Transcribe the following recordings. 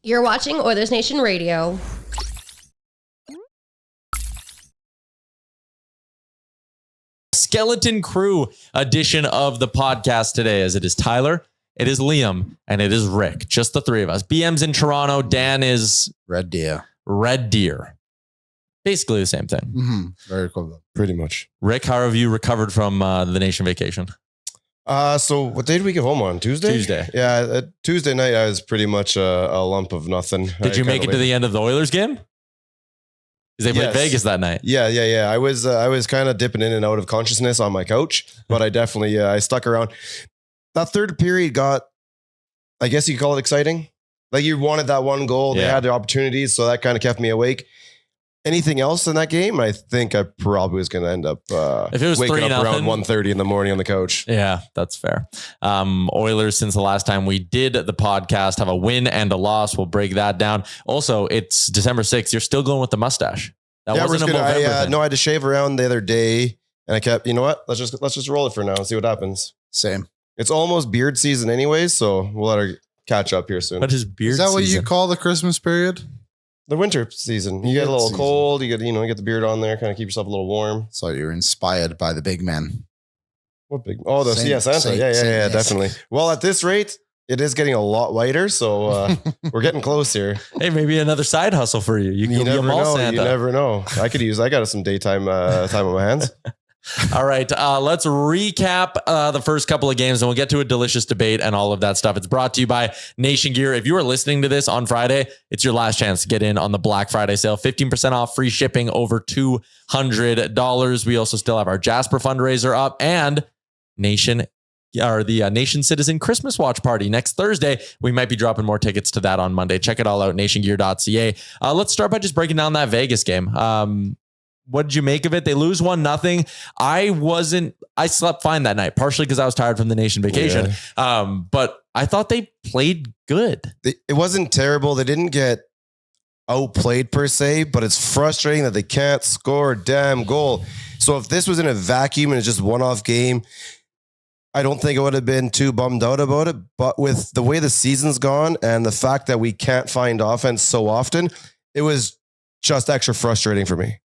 You're watching Oilers Nation Radio. Skeleton Crew edition of the podcast today, as it is Tyler, it is Liam, and it is Rick. Just the three of us. BM's in Toronto. Dan is Red Deer. Basically the same thing. Mm-hmm. Very cool. Pretty much. Rick, how have you recovered from the nation vacation? So what day did we get home on? Tuesday? Tuesday. Yeah, Tuesday night I was pretty much a lump of nothing. Did you make it to the end of the Oilers game? Because they played Vegas that night. Yeah. I was kind of dipping in and out of consciousness on my couch, but I definitely I stuck around. That third period got, I guess you could call it exciting. Like you wanted that one goal. They had the opportunities, so that kind of kept me awake. Anything else in that game? I think I probably was going to end up if it was waking 3-0, up around 1:30 in the morning on the couch. Yeah, that's fair. Oilers, since the last time we did the podcast, have a win and a loss. We'll break that down. Also, it's December 6th. You're still going with the mustache. That wasn't a November thing. No, I had to shave around the other day, and I kept. You know what? Let's just roll it for now and see what happens. Same. It's almost beard season anyways, so we'll let her catch up here soon. What is beard? Is that what season? you call the Christmas period? The winter season. You get a little cold. You get the beard on there, kind of keep yourself a little warm. So you're inspired by the big men. What big? Oh, Santa. Yeah, definitely. Well, at this rate, it is getting a lot lighter, so we're getting close here. Hey, maybe another side hustle for you. You can be a mall Santa. You never know. I got some daytime time on my hands. All right, let's recap the first couple of games and we'll get to a delicious debate and all of that stuff. It's brought to you by Nation Gear. If you are listening to this on Friday, it's your last chance to get in on the Black Friday sale. 15% off, free shipping over $200. We also still have our Jasper fundraiser up and the Nation Citizen Christmas Watch Party next Thursday. We might be dropping more tickets to that on Monday. Check it all out, nationgear.ca. Let's start by just breaking down that Vegas game. What did you make of it? They lose 1-0. I slept fine that night, partially because I was tired from the nation vacation. Yeah. But I thought they played good. It wasn't terrible. They didn't get outplayed per se, but it's frustrating that they can't score a damn goal. So if this was in a vacuum and it's just one-off game, I don't think I would have been too bummed out about it. But with the way the season's gone and the fact that we can't find offense so often, it was just extra frustrating for me.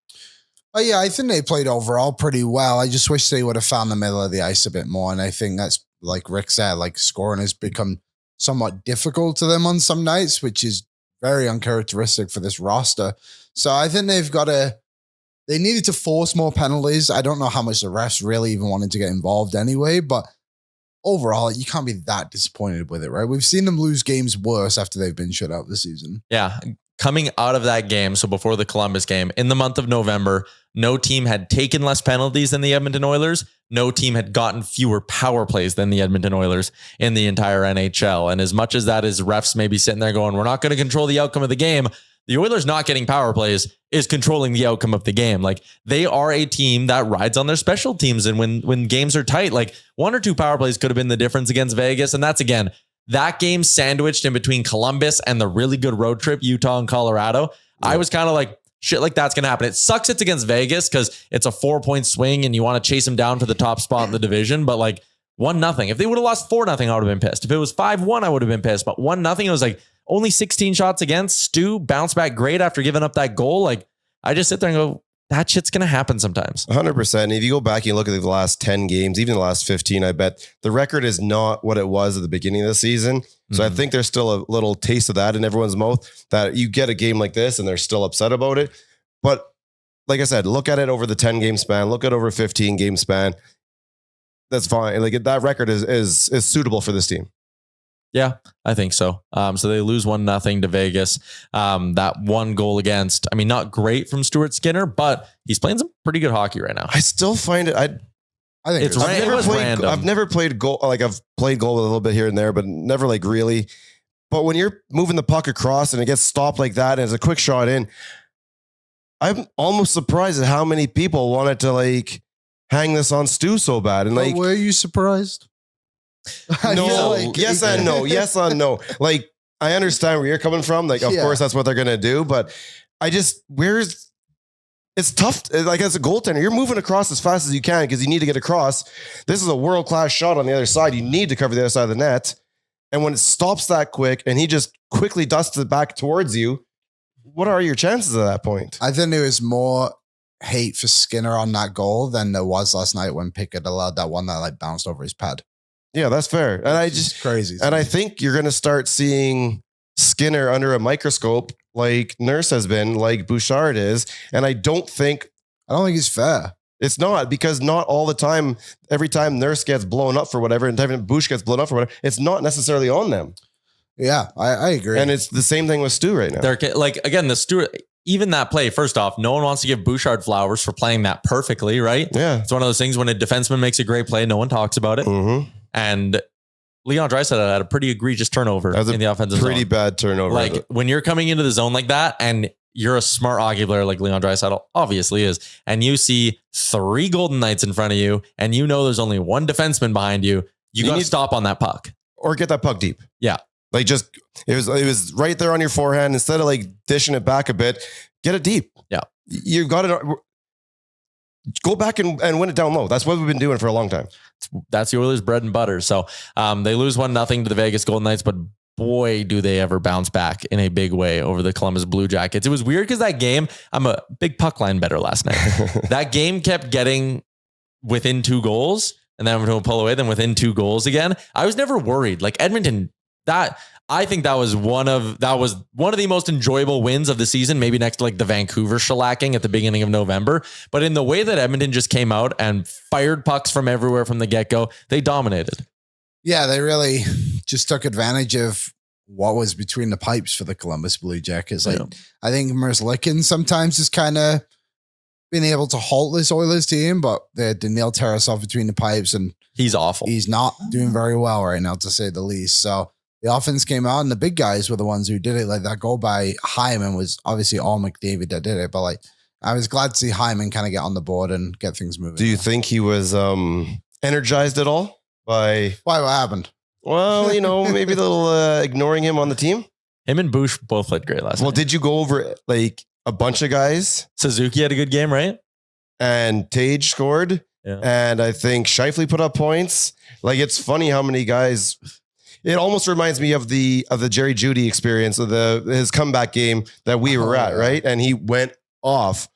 Oh, yeah, I think they played overall pretty well. I just wish they would have found the middle of the ice a bit more. And I think that's, like Rick said, like scoring has become somewhat difficult to them on some nights, which is very uncharacteristic for this roster. So I think they needed to force more penalties. I don't know how much the refs really even wanted to get involved anyway, but overall, you can't be that disappointed with it, right? We've seen them lose games worse after they've been shut out this season. Yeah. Coming out of that game, so before the Columbus game, in the month of November, no team had taken less penalties than the Edmonton Oilers. No team had gotten fewer power plays than the Edmonton Oilers in the entire NHL. And as much as that is refs maybe sitting there going, we're not going to control the outcome of the game, the Oilers not getting power plays is controlling the outcome of the game. Like they are a team that rides on their special teams. And when games are tight, like 1 or 2 power plays could have been the difference against Vegas. And that's, again, that game sandwiched in between Columbus and the really good road trip, Utah and Colorado. Yeah. I was kind of like, shit like that's going to happen. It sucks it's against Vegas because it's a 4-point swing and you want to chase them down for the top spot in the division. But like 1-0. If they would have lost 4-0, I would have been pissed. If it was 5-1, I would have been pissed. But 1-0, it was like only 16 shots against. Stu bounced back great after giving up that goal. Like I just sit there and go, that shit's going to happen sometimes. 100%. If you go back and look at the last 10 games, even the last 15, I bet the record is not what it was at the beginning of the season. So I think there's still a little taste of that in everyone's mouth that you get a game like this and they're still upset about it. But like I said, look at it over the 10 game span, look at over 15 game span. That's fine. Like that record is suitable for this team. Yeah, I think so. So they lose 1-0 to Vegas. That one goal against, I mean, not great from Stuart Skinner, but he's playing some pretty good hockey right now. I still find it. I think I've never played goal. Like I've played goal a little bit here and there, but never like really. But when you're moving the puck across and it gets stopped like that, and it's a quick shot in, I'm almost surprised at how many people wanted to like hang this on Stu so bad. And like, were you surprised? No, yes and no. Yes and no. Like, I understand where you're coming from. Like, of course, that's what they're going to do. But it's tough. Like, as a goaltender, you're moving across as fast as you can because you need to get across. This is a world-class shot on the other side. You need to cover the other side of the net. And when it stops that quick and he just quickly dusts it back towards you, what are your chances at that point? I think there was more hate for Skinner on that goal than there was last night when Pickett allowed that one that like bounced over his pad. Yeah, that's fair. And I just It's crazy. And I think you're going to start seeing Skinner under a microscope like Nurse has been, like Bouchard is. And I don't think it's fair. it's not, because not all the time, every time Nurse gets blown up for whatever, and time Bush gets blown up for whatever, it's not necessarily on them. Yeah, I agree. And it's the same thing with Stu right now. They're like, again, the Stewart, even that play, first off, no one wants to give Bouchard flowers for playing that perfectly, right? Yeah. It's one of those things when a defenseman makes a great play, no one talks about it. Mm-hmm. And Leon Draisaitl had a pretty egregious turnover in the offensive pretty zone. bad turnover. Like when you're coming into the zone like that and you're a smart hockey player like Leon Draisaitl obviously is, and you see 3 Golden Knights in front of you and you know there's only one defenseman behind you, you got to stop on that puck. Or get that puck deep. Yeah. Like just, it was right there on your forehand. Instead of like dishing it back a bit, get it deep. Yeah. You've got to go back and win it down low. That's what we've been doing for a long time. That's the Oilers' bread and butter. So they lose 1-0 to the Vegas Golden Knights, but boy, do they ever bounce back in a big way over the Columbus Blue Jackets. It was weird because that game, I'm a big puck line better last night. That game kept getting within 2 goals and then I'm going to pull away, then within 2 goals again. I was never worried. Like Edmonton, I think that was one of the most enjoyable wins of the season, maybe next to like the Vancouver shellacking at the beginning of November. But in the way that Edmonton just came out and fired pucks from everywhere from the get-go, they dominated. Yeah, they really just took advantage of what was between the pipes for the Columbus Blue Jackets. Like, I think Merzlikins sometimes is kind of been able to halt this Oilers team, but they had Daniil Tarasov between the pipes, and he's awful. He's not doing very well right now, to say the least. So the offense came out, and the big guys were the ones who did it. Like that goal by Hyman was obviously all McDavid that did it, but like I was glad to see Hyman kind of get on the board and get things moving. Do you think he was energized at all by why? What happened? Well, maybe the little ignoring him on the team. Him and Bush both played great last night. Well, did you go over like a bunch of guys? Suzuki had a good game, right? And Tage scored. Yeah. And I think Scheifele put up points. Like it's funny how many guys. It almost reminds me of the Jerry Jeudy experience of his comeback game that we were at, right? And he went off.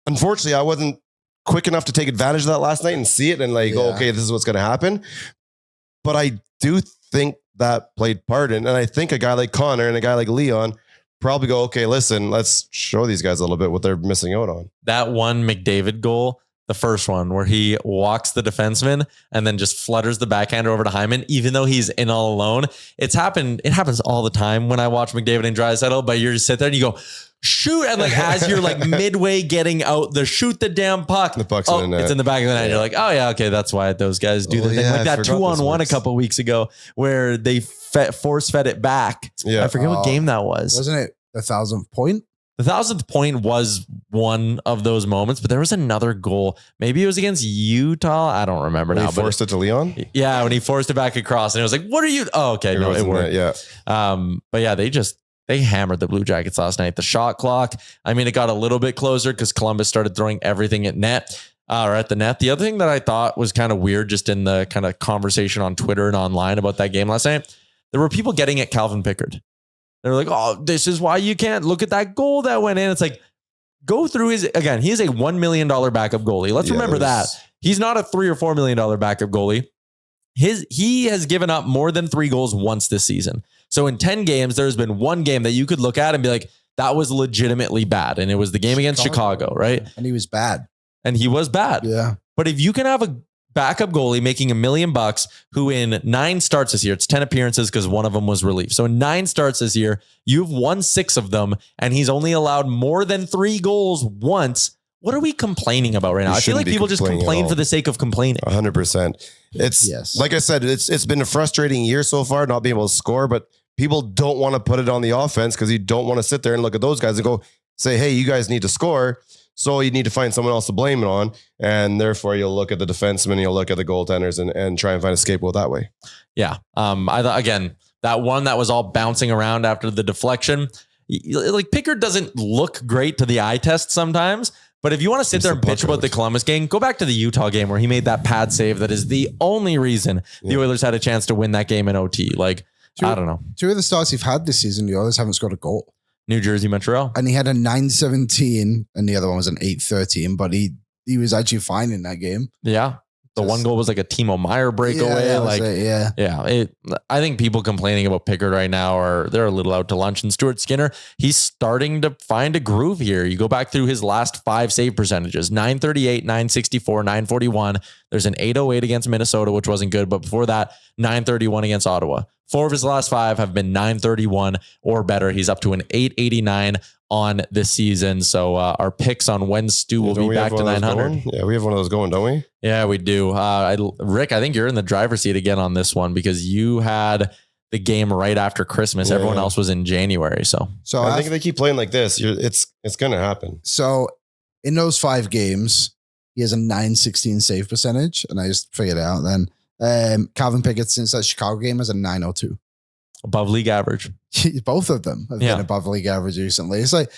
Unfortunately, I wasn't quick enough to take advantage of that last night and see it and like, go, okay, this is what's going to happen. But I do think that played part in, and I think a guy like Connor and a guy like Leon probably go, okay, listen, let's show these guys a little bit what they're missing out on. That one McDavid goal, the first one where he walks the defenseman and then just flutters the backhander over to Hyman, even though he's in all alone. It happens all the time when I watch McDavid and Draisaitl, but you just sit there and you go, shoot. And like, as you're like midway getting out shoot the damn puck. The puck's in the net. It's in the back of the net. Yeah. You're like, oh yeah, okay. That's why those guys do the thing. Like that 2-on-1 a couple weeks ago where they force fed it back. Yeah. I forget what game that was. Wasn't it the 1,000th point? The 1,000th point was one of those moments, but there was another goal. Maybe it was against Utah. I don't remember now. He forced it to Leon? Yeah, when he forced it back across and it was like, what are you? Oh, okay. No, it worked. Yeah. But yeah, they hammered the Blue Jackets last night. The shot clock, I mean, it got a little bit closer because Columbus started throwing everything at net or at the net. The other thing that I thought was kind of weird just in the kind of conversation on Twitter and online about that game last night, there were people getting at Calvin Pickard. They're like, oh, this is why you can't look at that goal that went in. It's like, go through he is a $1 million backup goalie. Let's remember that. He's not a $3 or $4 million backup goalie. He has given up more than 3 goals once this season. So in 10 games, there's been one game that you could look at and be like, that was legitimately bad. And it was the game against Chicago, right? And he was bad. And he was bad. Yeah. But if you can have a backup goalie making $1 million who in 9 starts this year, it's 10 appearances because one of them was relief. So in 9 starts this year, you've won 6 of them and he's only allowed more than 3 goals once. What are we complaining about right now? I feel like people just complain for the sake of complaining. 100%. It's like I said, it's been a frustrating year so far, not being able to score, but people don't want to put it on the offense because you don't want to sit there and look at those guys and go say, hey, you guys need to score. So you need to find someone else to blame it on. And therefore you'll look at the defensemen, you'll look at the goaltenders and try and find a scapegoat that way. Yeah. I thought, again, that one that was all bouncing around after the deflection, like Pickard doesn't look great to the eye test sometimes, But if you want to sit there and bitch about the Columbus game, go back to the Utah game where he made that pad save. That is the only reason the Oilers had a chance to win that game in OT. Like, I don't know. Two of the starts he's had this season, the Oilers haven't scored a goal. New Jersey, Montreal. And he had a 9-17 and the other one was an 8-13, but he was actually fine in that game. Yeah. The one goal was like a Timo Meier breakaway. I think people complaining about Pickard right now they're a little out to lunch. And Stuart Skinner, he's starting to find a groove here. You go back through his last 5 save percentages: 938, 964, 941. There's an 808 against Minnesota, which wasn't good. But before that, 931 against Ottawa. 4 of his last 5 have been 931 or better. He's up to an 889 on this season. So our picks on when Stu will be back to 900. Yeah, we have one of those going, don't we? Yeah, we do. Rick, I think you're in the driver's seat again on this one because you had the game right after Christmas. Everyone else was in January. So I think if they keep playing like this, it's going to happen. So in those 5 games, he has a 916 save percentage. And I just figured it out then. Calvin Pickett, since that Chicago game, has a 902. Above league average. Both of them have been above league average recently. It's like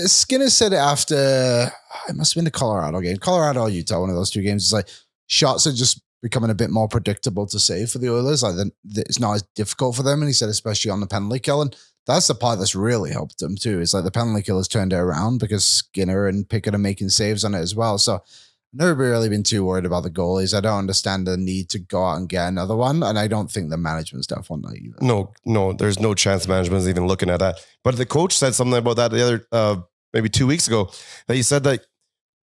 Skinner said it after, it must have been the Colorado game. Colorado or Utah, one of those 2 games. It's like shots are just becoming a bit more predictable to save for the Oilers. Like it's not as difficult for them. And he said, especially on the penalty kill. And that's the part that's really helped them too. It's like the penalty kill has turned it around because Skinner and Pickett are making saves on it as well. So never really been too worried about the goalies. I don't understand the need to go out and get another one. And I don't think the management staff want that either. No, there's no chance management's even looking at that. But the coach said something about that the other, maybe 2 weeks ago, that he said that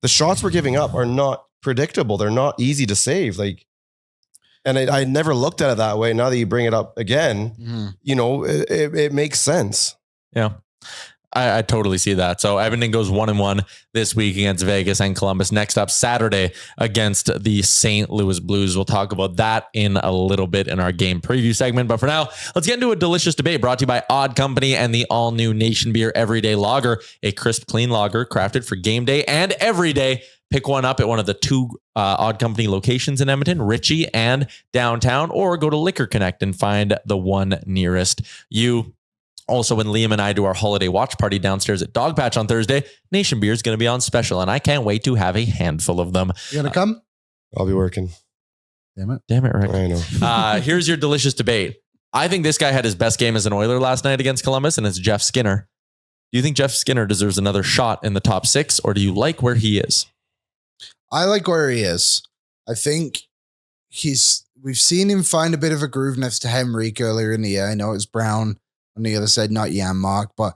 the shots we're giving up are not predictable. They're not easy to save. And I never looked at it that way. Now that you bring it up again, it makes sense. Yeah. I totally see that. So Edmonton goes 1-1 this week against Vegas and Columbus. Next up Saturday against the St. Louis Blues. We'll talk about that in a little bit in our game preview segment. But for now, let's get into a delicious debate brought to you by Odd Company and the all-new Nation Beer Everyday Lager, a crisp, clean lager crafted for game day and every day. Pick one up at one of the 2 Odd Company locations in Edmonton, Ritchie and downtown, or go to Liquor Connect and find the one nearest you. Also, when Liam and I do our holiday watch party downstairs at Dogpatch on Thursday, Nation Beer is going to be on special, and I can't wait to have a handful of them. You going to come? I'll be working. Damn it, Rick. I know. Here's your delicious debate. I think this guy had his best game as an Oiler last night against Columbus, and it's Jeff Skinner. Do you think Jeff Skinner deserves another shot in the top 6, or do you like where he is? I like where he is. I think we've seen him find a bit of a groove next to Henrique earlier in the year. I know it's Brown on the other side, not Janmark, but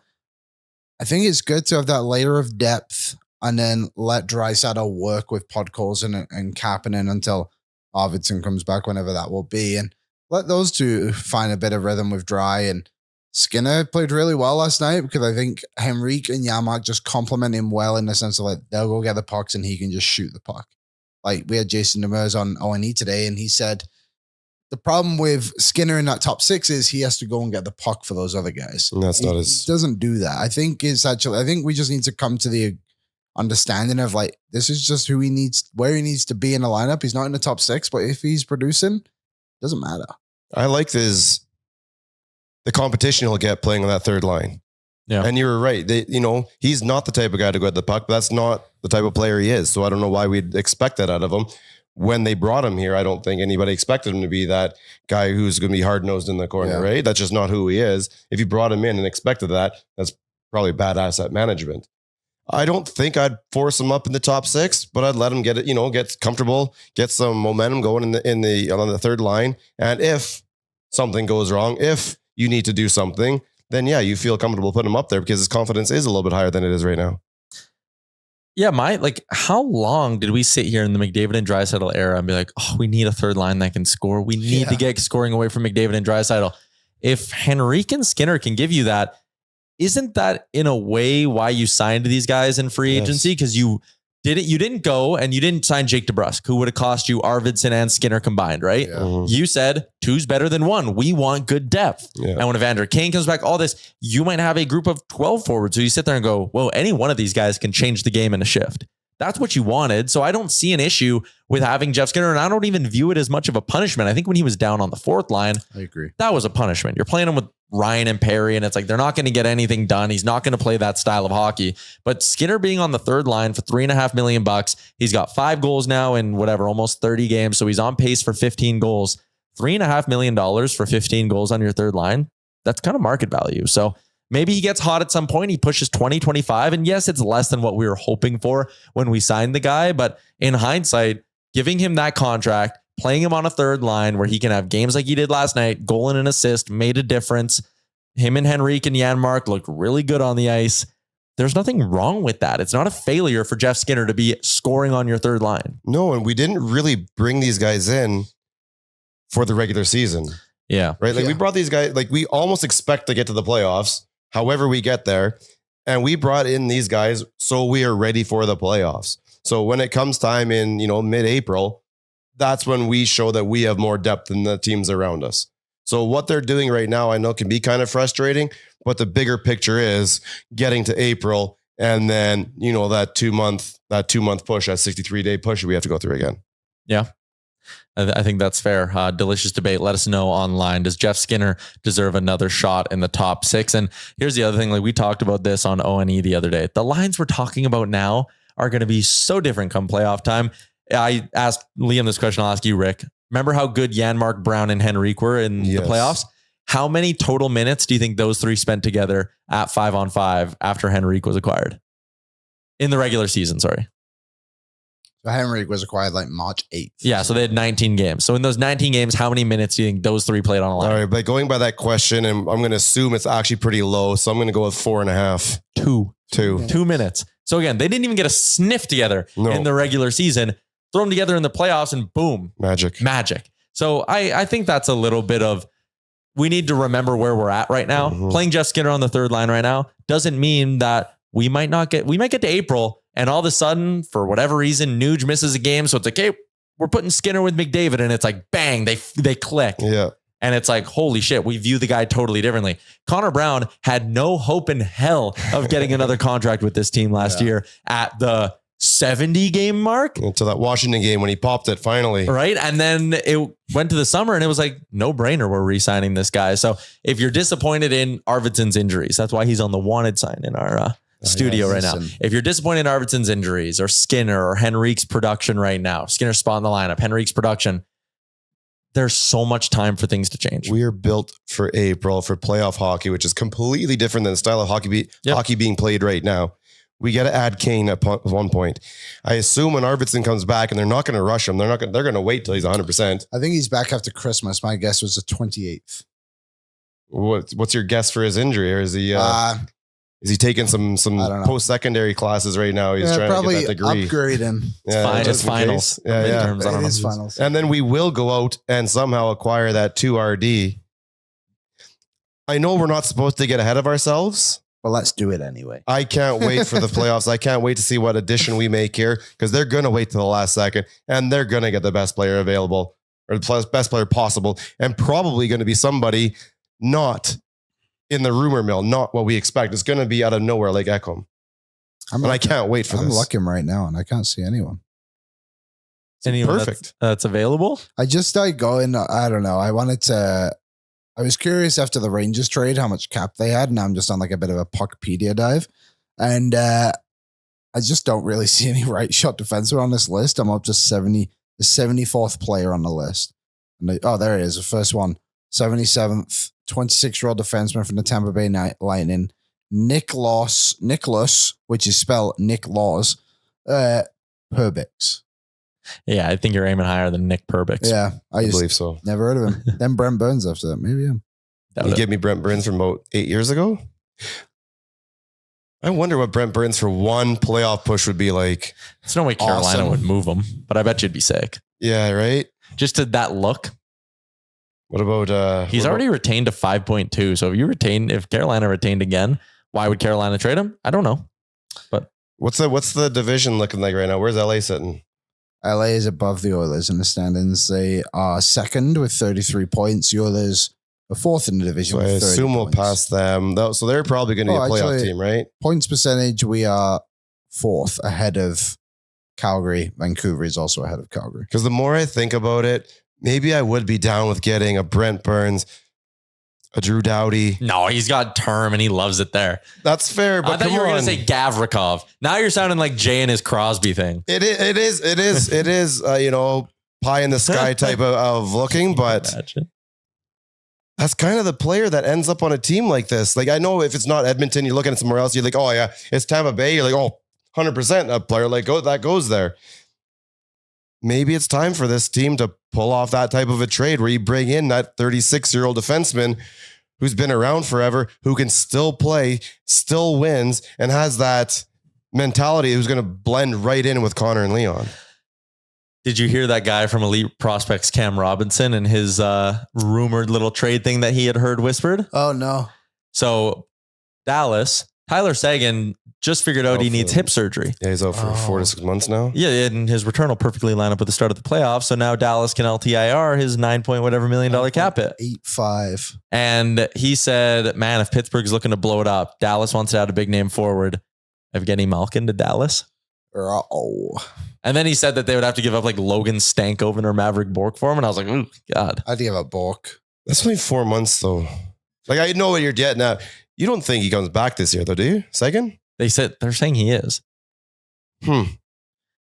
I think it's good to have that layer of depth and then let Draisaitl work with Podkolzin and Kapanen until Arvidsson comes back, whenever that will be, and let those 2 find a bit of rhythm with Dry. And Skinner played really well last night because I think Henrique and Janmark just complement him well in the sense of like they'll go get the pucks and he can just shoot the puck. Like we had Jason Demers on O&E today, and he said the problem with Skinner in that top 6 is he has to go and get the puck for those other guys. And he doesn't do that. I think we just need to come to the understanding of like, this is just where he needs to be in the lineup. He's not in the top 6, but if he's producing, it doesn't matter. I like the competition he'll get playing on that third line. Yeah. And you're right. He's not the type of guy to go at the puck, but that's not the type of player he is. So I don't know why we'd expect that out of him. When they brought him here, I don't think anybody expected him to be that guy who's going to be hard-nosed in the corner, right? That's just not who he is. If you brought him in and expected that, that's probably bad asset management. I don't think I'd force him up in the top 6, but I'd let him get it, get comfortable, get some momentum going on the third line. And if something goes wrong, if you need to do something, then you feel comfortable putting him up there because his confidence is a little bit higher than it is right now. Yeah, how long did we sit here in the McDavid and Draisaitl era and be like, oh, we need a third line that can score. We need to get scoring away from McDavid and Draisaitl. If Henrique and Skinner can give you that, isn't that in a way why you signed these guys in free agency? Because you didn't go and you didn't sign Jake DeBrusk, who would have cost you Arvidsson and Skinner combined, right? Yeah. You said 2's better than 1. We want good depth. Yeah. And when Evander Kane comes back, all this, you might have a group of 12 forwards. So you sit there and go, well, any one of these guys can change the game in a shift. That's what you wanted. So I don't see an issue with having Jeff Skinner, and I don't even view it as much of a punishment. I think when he was down on the fourth line, I agree. That was a punishment. You're playing him with Ryan and Perry, and it's like they're not going to get anything done. He's not going to play that style of hockey. But Skinner being on the third line for $3.5 million, he's got 5 goals now in almost 30 games. So he's on pace for 15 goals. $3.5 million for 15 goals on your third line. That's kind of market value. So maybe he gets hot at some point. He pushes 20, 25. And yes, it's less than what we were hoping for when we signed the guy. But in hindsight, giving him that contract, playing him on a third line where he can have games like he did last night, goal and an assist, made a difference. Him and Henrique and Janmark looked really good on the ice. There's nothing wrong with that. It's not a failure for Jeff Skinner to be scoring on your third line. No, and we didn't really bring these guys in for the regular season. Yeah. Right? Like we brought these guys, like we almost expect to get to the playoffs, however we get there. And we brought in these guys so we are ready for the playoffs. So when it comes time in, mid-April, that's when we show that we have more depth than the teams around us. So what they're doing right now, I know can be kind of frustrating, but the bigger picture is getting to April and then, that 2 month push, that 63-day push we have to go through again. Yeah. I think that's fair. Delicious debate. Let us know online. Does Jeff Skinner deserve another shot in the top 6? And here's the other thing. Like we talked about this on O&E the other day. The lines we're talking about now are going to be so different come playoff time. I asked Liam this question. I'll ask you, Rick. Remember how good Janmark, Brown, and Henrique were in the playoffs? How many total minutes do you think those three spent together at 5-on-5 after Henrique was acquired? In the regular season, sorry. So Henrique was acquired like March 8th. Yeah, so they had 19 games. So in those 19 games, how many minutes do you think those three played on a line? All right, but going by that question, and I'm going to assume it's actually pretty low, so I'm going to go with 4.5. 2 minutes. So again, they didn't even get a sniff together in the regular season. Throw them together in the playoffs and boom. Magic. So I think that's a little bit of, we need to remember where we're at right now. Mm-hmm. Playing Jeff Skinner on the third line right now doesn't mean that we might get to April and all of a sudden, for whatever reason, Nuge misses a game. So it's like, hey, we're putting Skinner with McDavid, and it's like, bang, they click. Yeah. And it's like, holy shit, we view the guy totally differently. Connor Brown had no hope in hell of getting another contract with this team last year at the 70 game mark. Until that Washington game when he popped it finally. Right. And then it went to the summer and it was like, no brainer, we're re-signing this guy. So if you're disappointed in Arvidsson's injuries, that's why he's on the wanted sign in our studio right now. If you're disappointed in Arvidsson's injuries or Skinner or Henrique's production right now, Skinner's spot in the lineup, Henrique's production, there's so much time for things to change. We are built for April for playoff hockey, which is completely different than the style of hockey being played right now. We got to add Kane at one point. I assume when Arvidsson comes back, and they're not going to rush him. They're going to wait till he's 100%. I think he's back after Christmas. My guess was the 28th. What's your guess for his injury? Or is he taking some post-secondary classes right now? He's trying to get that degree. Upgrade him. It's finals. Yeah. It is finals. And then we will go out and somehow acquire that 2RD. I know we're not supposed to get ahead of ourselves. Well, let's do it anyway. I can't wait for the playoffs. I can't wait to see what addition we make here, because they're going to wait till the last second and they're going to get the best player available or the best player possible, and probably going to be somebody not in the rumor mill, not what we expect. It's going to be out of nowhere like Ekholm. I can't wait for this. I'm looking right now and I can't see anyone. Anyone perfect. That's available? I just I don't know. I was curious after the Rangers trade how much cap they had, and I'm just on like a bit of a Puckpedia dive. And I just don't really see any right shot defensemen on this list. I'm up to the 74th player on the list. And there it is, the first one. 77th, 26-year-old defenseman from the Tampa Bay Lightning, Nicholas, which is spelled Nick Laws, Perbix. Yeah, I think you're aiming higher than Nick Perbix. Yeah, I believe so. Never heard of him. Then Brent Burns after that. Maybe him. You gave me Brent Burns from about 8 years ago? I wonder what Brent Burns for one playoff push would be like. There's no way Carolina would move him, but I bet you'd be sick. Yeah, right? Just to that look. What about... He's already retained a 5.2. So if Carolina retained again, why would Carolina trade him? I don't know. But what's the division looking like right now? Where's LA sitting? LA is above the Oilers in the standings. They are second with 33 points. The Oilers are fourth in the division. So I assume we'll pass them. So they're probably going to be a playoff team, right? Points percentage, we are fourth ahead of Calgary. Vancouver is also ahead of Calgary. Because the more I think about it, maybe I would be down with getting a Brent Burns, a Drew Doughty. No, he's got term and he loves it there. That's fair, but I thought you were going to say Gavrikov. Now you're sounding like Jay and his Crosby thing. It is, pie in the sky type of looking, but Imagine. that's kind of the player that ends up on a team like this. Like, I know if it's not Edmonton, you're looking at somewhere else, you're like, oh yeah, it's Tampa Bay. You're like, oh, 100% a player that goes there. Maybe it's time for this team to pull off that type of a trade where you bring in that 36-year-old defenseman who's been around forever, who can still play, still wins, and has that mentality who's going to blend right in with Connor and Leon. Did you hear that guy from Elite Prospects, Cam Robinson, and his rumored little trade thing that he had heard whispered? Oh, no. So Dallas, Tyler Seguin just figured out he needs hip surgery. Yeah, he's out for 4 to 6 months now. Yeah, and his return will perfectly line up with the start of the playoffs. So now Dallas can LTIR his $9 million cap hit. 8.5. And he said, man, if Pittsburgh's looking to blow it up, Dallas wants to add a big name forward. Evgeny Malkin to Dallas. Oh. And then he said that they would have to give up like Logan Stankoven or Maverick Bork for him. And I was like, oh, God. I'd give up Bork. That's only 4 months, though. Like, I know what you're getting at. You don't think he comes back this year, though, do you? Second? They're saying he is. I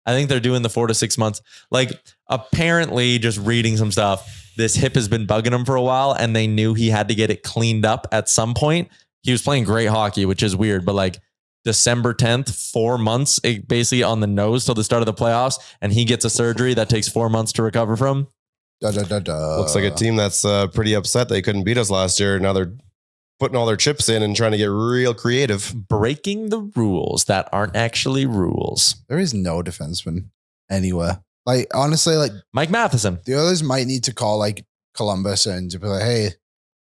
think they're doing the 4 to 6 months. Like, apparently, just reading some stuff, this hip has been bugging him for a while, and they knew he had to get it cleaned up at some point. He was playing great hockey, which is weird, but like December 10th, 4 months, basically on the nose till the start of the playoffs, and he gets a surgery that takes 4 months to recover from. Looks like a team that's pretty upset they couldn't beat us last year. Now they're putting all their chips in and trying to get real creative. Breaking the rules that aren't actually rules. There is no defenseman anywhere. Like, honestly, like Mike Matheson. the others might need to call like Columbus and to be like, hey,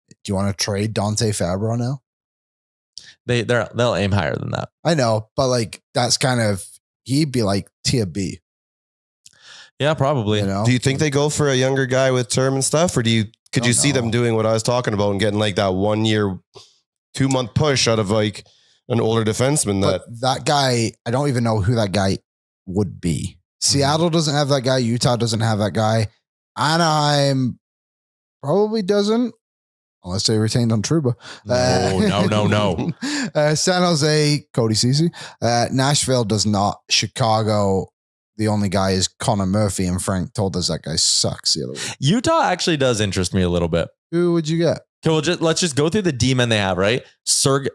do you want to trade Dante Fabro now? They'll aim higher than that. I know, but like that's kind of, he'd be like tier B. Yeah, probably. You know? Do you think they go for a younger guy with term and stuff? Or could you see them doing what I was talking about and getting like that 1 year, 2 month push out of like an older defenseman? That guy, I don't even know who that guy would be. Seattle doesn't have that guy. Utah doesn't have that guy. Anaheim probably doesn't, unless they retained on Trouba. No. San Jose, Cody Ceci. Nashville does not. Chicago, the only guy is Connor Murphy, and Frank told us that guy sucks the other way. Utah actually does interest me a little bit. Who would you get? Okay, well, let's just go through the D-men they have, right?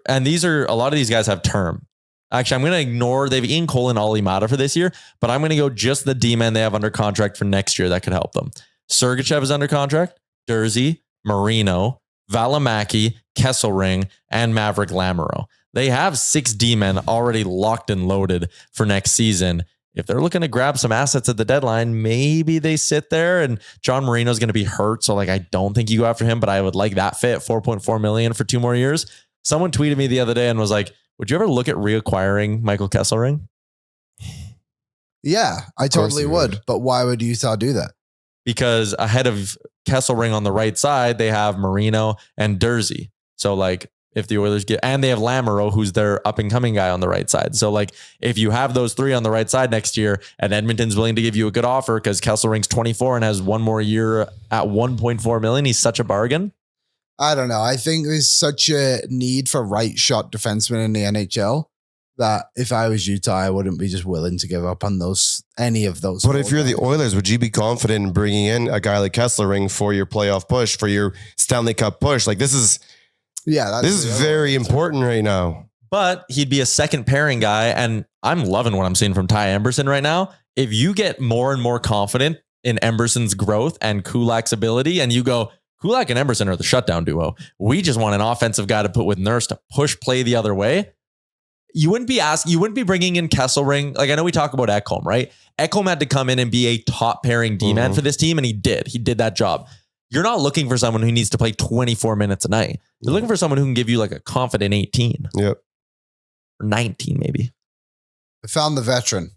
And a lot of these guys have term. Actually, I'm going to ignore, they've Ian Cole and Ollie Mata for this year, but I'm going to go just the D-men they have under contract for next year that could help them. Sergachev is under contract, Dursey, Marino, Valimaki, Kesselring, and Maverick Lamoureux. They have 6 D-men already locked and loaded for next season. If they're looking to grab some assets at the deadline, maybe they sit there, and John Marino's going to be hurt. So like, I don't think you go after him, but I would like that fit, $4.4 million for 2 more years. Someone tweeted me the other day and was like, would you ever look at reacquiring Michael Kesselring? Yeah, I totally would. But why would Utah do that? Because ahead of Kesselring on the right side, they have Marino and Dursey. So like, if the Oilers and they have Lamoureux, who's their up and coming guy on the right side. So like, if you have those 3 on the right side next year and Edmonton's willing to give you a good offer because Kesselring's 24 and has 1 more year at $1.4 million, he's such a bargain. I don't know. I think there's such a need for right shot defensemen in the NHL that if I was Utah, I wouldn't be just willing to give up on any of those. But if you're the Oilers, would you be confident in bringing in a guy like Kesselring for your playoff push, for your Stanley Cup push? Like this is very important right now. But he'd be a second pairing guy, and I'm loving what I'm seeing from Ty Emberson right now. If you get more and more confident in Emberson's growth and Kulak's ability, and you go, Kulak and Emberson are the shutdown duo. We just want an offensive guy to put with Nurse to push play the other way. You wouldn't be bringing in Kesselring. Like I know we talk about Ekholm, right? Ekholm had to come in and be a top pairing D-man for this team, and he did. He did that job. You're not looking for someone who needs to play 24 minutes a night. You're looking for someone who can give you like a confident 18. Yep. Or 19 maybe. I found the veteran.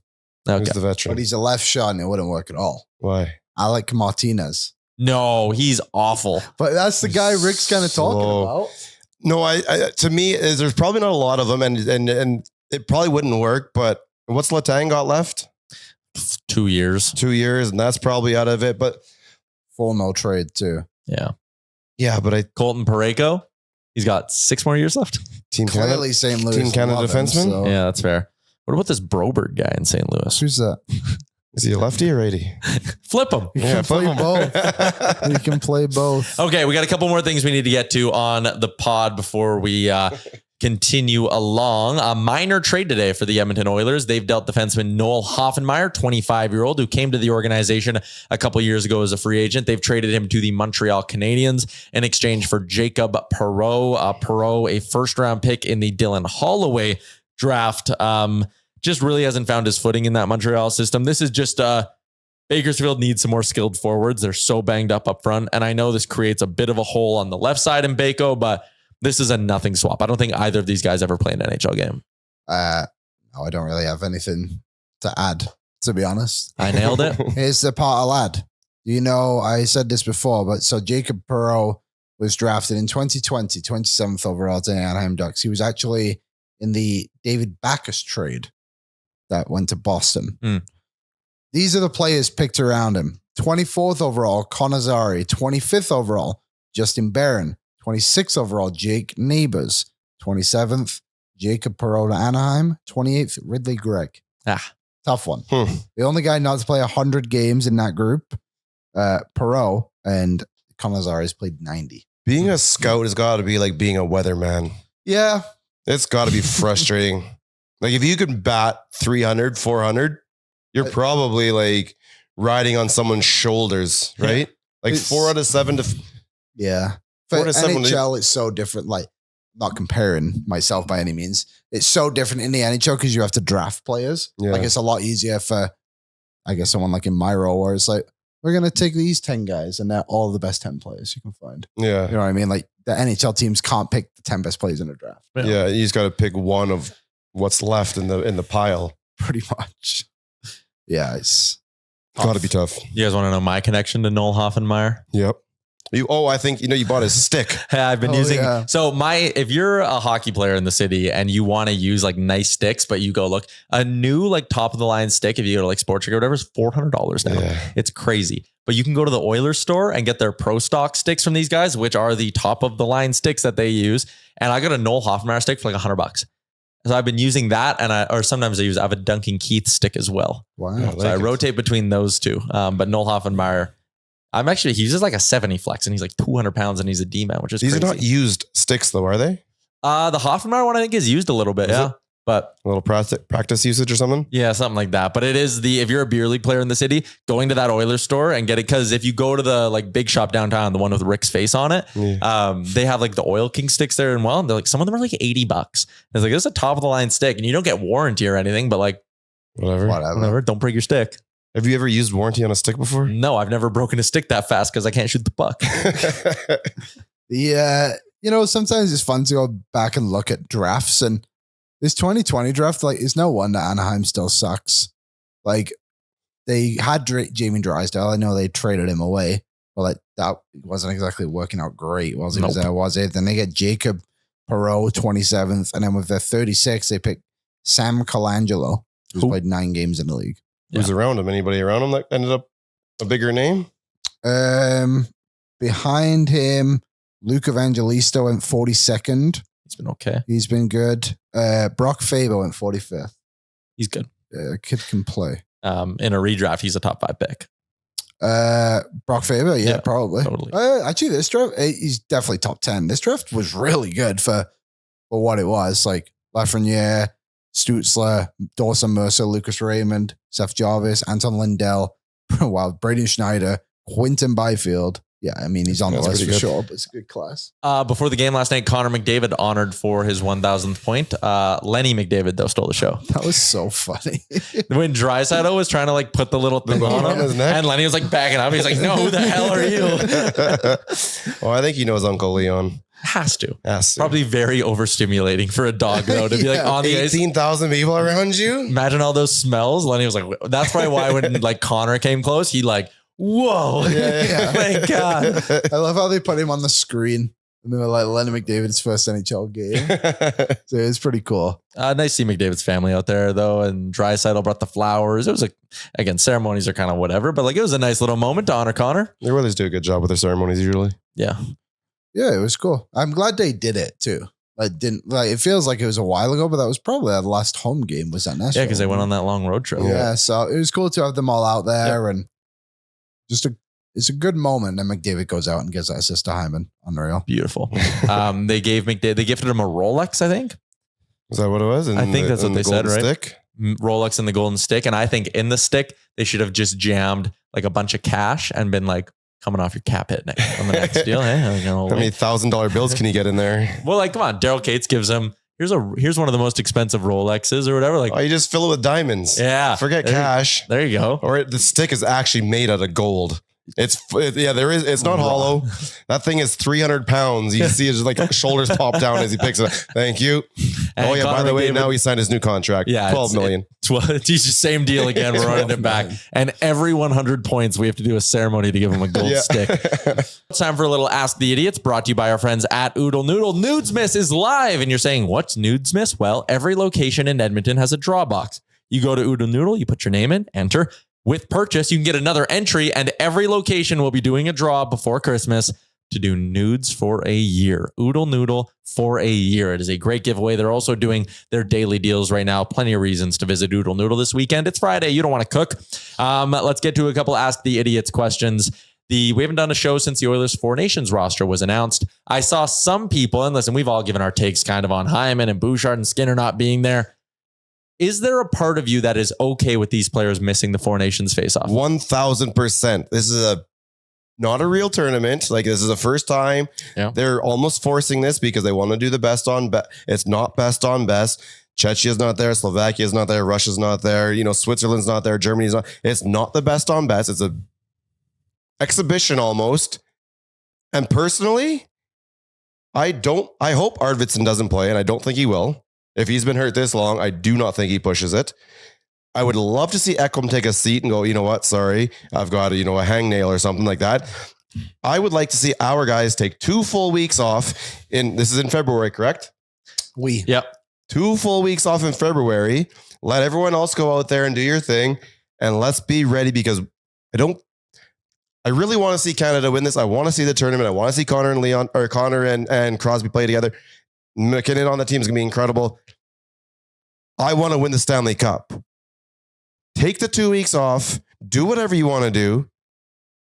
Okay. Who's the veteran? But he's a left shot and it wouldn't work at all. Why? Alec Martinez. No, he's awful. But that's the guy Rick's kind of talking about. No, I to me, there's probably not a lot of them, and it probably wouldn't work. But what's Letang got left? 2 years. 2 years, and that's probably out of it. But Full no trade too. yeah, but Colton Parayko, he's got 6 more years left. Team Canada, Clearly, St. Louis. Team Canada love him, defenseman? so- Yeah, that's fair. What about this Broberg guy in St. Louis? Who's that? is he a lefty or righty? Flip him. You can play both. You can play both. Okay, we got a couple more things we need to get to on the pod before we continue along. A minor trade today for the Edmonton Oilers. They've dealt defenseman Noel Hoffenmeyer, 25-year-old, who came to the organization a couple years ago as a free agent. They've traded him to the Montreal Canadiens in exchange for Jacob Perreault, a first-round pick in the Dylan Holloway draft. Just really hasn't found his footing in that Montreal system. This is just Bakersfield needs some more skilled forwards. They're so banged up front. And I know this creates a bit of a hole on the left side in Bako, but this is a nothing swap. I don't think either of these guys ever play an NHL game. No, I don't really have anything to add, to be honest. I nailed it. Here's the part I'll add. You know, I said this before, but so Jacob Perreault was drafted in 2020, 27th overall to the Anaheim Ducks. He was actually in the David Backes trade that went to Boston. These are the players picked around him. 24th overall, Connor Zary. 25th overall, Justin Barron. 26th overall, Jake Neighbors. 27th, Jacob Perreault to Anaheim. 28th, Ridley Gregg. Tough one. The only guy not to play 100 games in that group, Perreault, and Connor Zary's played 90. Being a scout has got to be like being a weatherman. Yeah. It's got to be frustrating. Like if you can bat 300, 400, you're probably like riding on someone's shoulders, right? Like It's- 4 out of 7 to Yeah. For 4 to 7. NHL, it's so different. Like, not comparing myself by any means. It's so different in the NHL because you have to draft players. Yeah. Like, it's a lot easier for, I guess, someone like in my role where it's like, we're going to take these 10 guys and they're all the best 10 players you can find. Yeah. You know what I mean? Like, the NHL teams can't pick the 10 best players in a draft. Yeah. You just got to pick one of what's left in the pile. Pretty much. Yeah, it's Got to be tough. You guys want to know my connection to Noel Hoffenmeyer? Yep. I think, you bought his stick. Hey, I've been Oh, using, yeah. so if you're a hockey player in the city and you want to use like nice sticks, but you go look, a new like top of the line stick, if you go to like Sports or whatever, is $400 now. Yeah. It's crazy. But you can go to the Oilers store and get their pro stock sticks from these guys, which are the top of the line sticks that they use. And I got a Noel Hoffenmeyer stick for like $100. So I've been using that, and I have a Duncan Keith stick as well. wow. Yeah. So I rotate between those two. But Noel Hoffenmeyer, he uses like a 70 flex, and he's like 200 pounds, and he's a D-man, which is These crazy. are not used sticks though, are they? The Hoffenmeyer one I think is used a little bit, Is yeah. it? But A little practice usage or something? yeah, something like that. But it is if you're a beer league player in the city, going to that Oilers store and get it, because if you go to the like big shop downtown, the one with Rick's face on it, Yeah. they have like the Oil King sticks there, and they're like, some of them are like $80. It's like, this is a top of the line stick, and you don't get warranty or anything, but like Whatever. whatever, don't break your stick. Have you ever used warranty on a stick before? No, I've never broken a stick that fast because I can't shoot the puck. Yeah, sometimes it's fun to go back and look at drafts, and this 2020 draft, like, it's no wonder Anaheim still sucks. Like, they had Jamie Drysdale. I know they traded him away, but like that wasn't exactly working out great. Was it? Then they get Jacob Perreault, 27th, and then with their 36th, they pick Sam Colangelo, who's Who? played 9 games in the league. Who's around him? Anybody around him that ended up a bigger name? Behind him, Luke Evangelista went 42nd. He's been okay. He's been good. Brock Faber went 45th. He's good. Kid can play. In a redraft, he's a top 5 pick. Brock Faber, yeah, Yeah, probably. totally. Actually, this draft, he's definitely top 10. This draft was really good for what it was. Like Lafreniere, Stutzler, Dawson Mercer, Lucas Raymond, Seth Jarvis, Anton Lindell, wow, Braden Schneider, Quinton Byfield. Yeah, I mean, he's on the That's list for pretty good. sure, but it's a good class. Before the game last night, Connor McDavid honored for his 1,000th point. Lenny McDavid, though, stole the show. That was so funny. When Draisaitl was trying to like put the little thing bone on on him, his neck? and Lenny was like backing up. He's like, no, who the hell are you? Well, I think he knows Uncle Leon. Has to. Yes. Probably very overstimulating for a dog, though, to be like Yeah. on the ice. 18,000 people around you? Imagine all those smells. Lenny was like, that's probably why when like Connor came close, he like, whoa. Yeah. Thank God. I love how they put him on the screen. And they were like Lennon McDavid's first NHL game. So it was pretty cool. Nice to see McDavid's family out there though. And Draisaitl brought the flowers. It was again, ceremonies are kind of whatever, but like it was a nice little moment to honor Connor. The Oilers do a good job with their ceremonies usually. Yeah. Yeah, it was cool. I'm glad they did it too. It feels like it was a while ago, but that was probably the last home game was at Nashville. Yeah, because they went on that long road trip. Yeah, so it was cool to have them all out there and it's a good moment. And McDavid goes out and gives that assist to Hyman. Unreal. Beautiful. They gifted him a Rolex, I think. Is that what it was? I think that's what they said, right? Stick? Rolex and the golden stick. And I think in the stick, they should have just jammed like a bunch of cash and been like, coming off your cap hit on the next deal. Hey, how many $1,000 bills can you get in there? Well, like, come on. Daryl Cates gives him, here's one of the most expensive Rolexes or whatever. Like, you just fill it with diamonds. Yeah. Forget cash. There you go. Or the stick is actually made out of gold. It's not hollow. That thing is 300 pounds. You see his like shoulders pop down as he picks it up. Thank you. And Connor by the way, now he signed his new contract. Yeah, 12 million. It's the same deal again. We're running it back. And every 100 points, we have to do a ceremony to give him a gold stick. It's time for a little Ask the Idiots, brought to you by our friends at Oodle Noodle. Nudesmith is live. And you're saying, what's Nudesmith? Well, every location in Edmonton has a draw box. You go to Oodle Noodle, you put your name in, enter. With purchase, you can get another entry, and every location will be doing a draw before Christmas to do nudes for a year. Oodle Noodle for a year. It is a great giveaway. They're also doing their daily deals right now. Plenty of reasons to visit Oodle Noodle this weekend. It's Friday. You don't want to cook. Let's get to a couple Ask the Idiots questions. We haven't done a show since the Oilers Four Nations roster was announced. I saw some people, and listen, we've all given our takes kind of on Hyman and Bouchard and Skinner not being there. Is there a part of you that is okay with these players missing the Four Nations face-off? 1,000%. This is not a real tournament. Like, this is the first time. Yeah. They're almost forcing this because they want to do the best on best. It's not best on best. Czechia's not there. Slovakia's not there. Russia's not there. Switzerland's not there. Germany's not. It's not the best on best. It's a exhibition almost. And personally, I hope Arvidsson doesn't play, and I don't think he will. If he's been hurt this long, I do not think he pushes it. I would love to see Ekholm take a seat and go, you know what? Sorry, I've got a hangnail or something like that. I would like to see our guys take 2 full weeks off. This is in February, correct? Yep. 2 full weeks off in February. Let everyone else go out there and do your thing. And let's be ready because I really want to see Canada win this. I want to see the tournament. I want to see Connor and Crosby play together. McKinnon on the team is going to be incredible. I want to win the Stanley Cup. Take the 2 weeks off. Do whatever you want to do.